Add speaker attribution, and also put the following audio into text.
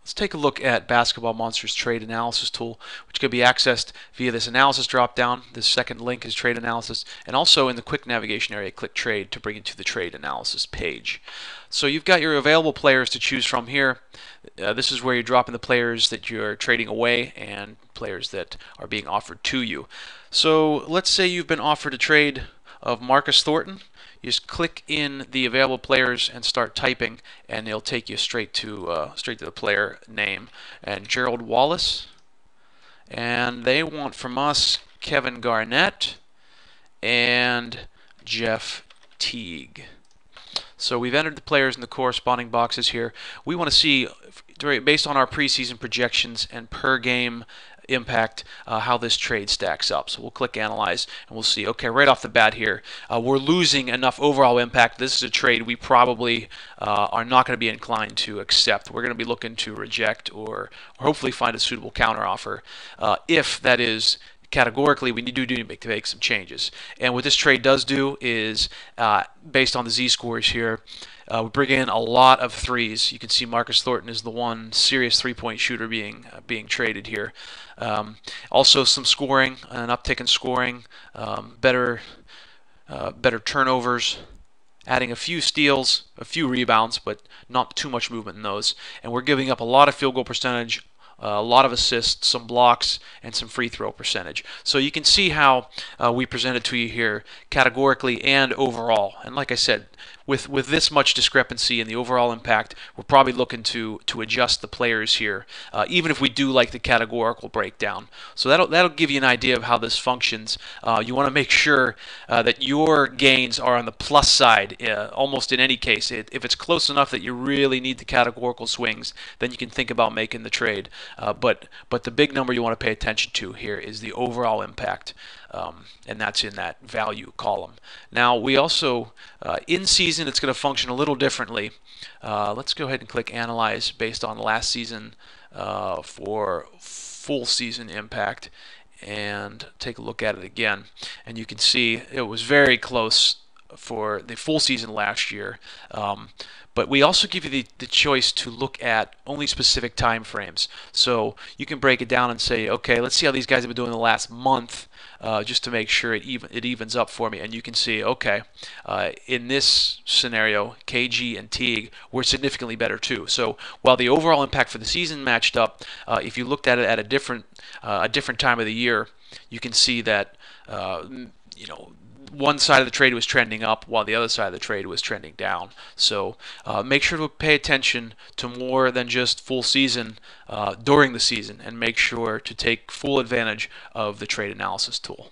Speaker 1: Let's take a look at Basketball Monsters Trade Analysis tool, which can be accessed via this analysis drop-down. This second link is trade analysis, and also in the quick navigation area, click trade to bring you to the trade analysis page. So you've got your available players to choose from here. This is where you're dropping the players that you're trading away and players that are being offered to you. So let's say you've been offered a trade of Marcus Thornton. You just click in the available players and start typing, and it'll take you straight to the player name. And Gerald Wallace, and they want from us Kevin Garnett and Jeff Teague. So we've entered the players in the corresponding boxes here. We want to see, based on our preseason projections and per game impact, how this trade stacks up. So we'll click Analyze, and we'll see, okay, right off the bat here, we're losing enough overall impact. This is a trade we probably are not going to be inclined to accept. We're going to be looking to reject or hopefully find a suitable counteroffer. If that is categorically, we need to make some changes. And what this trade does do is, based on the Z-scores here, we bring in a lot of threes. You can see Marcus Thornton is the one serious three-point shooter being traded here. Also some scoring, an uptick in scoring, better turnovers, adding a few steals, a few rebounds, but not too much movement in those. And we're giving up a lot of field goal percentage, a lot of assists, some blocks, and some free throw percentage. So you can see how we present it to you here categorically and overall. And like I said, with this much discrepancy in the overall impact, we're probably looking to adjust the players here, even if we do like the categorical breakdown. So that'll give you an idea of how this functions. You want to make sure that your gains are on the plus side, almost in any case. If it's close enough that you really need the categorical swings, then you can think about making the trade. But the big number you want to pay attention to here is the overall impact. And that's in that value column. Now we also, in season, it's going to function a little differently. Let's go ahead and click Analyze based on last season for full season impact and take a look at it again. And you can see it was very close for the full season last year. But we also give you the choice to look at only specific time frames. So you can break it down and say, okay, let's see how these guys have been doing the last month, just to make sure it evens up for me. And you can see, okay, in this scenario, KG and Teague were significantly better too. So while the overall impact for the season matched up, if you looked at it at a different time of the year, you can see that one side of the trade was trending up while the other side of the trade was trending down. So make sure to pay attention to more than just full season during the season, and make sure to take full advantage of the trade analysis tool.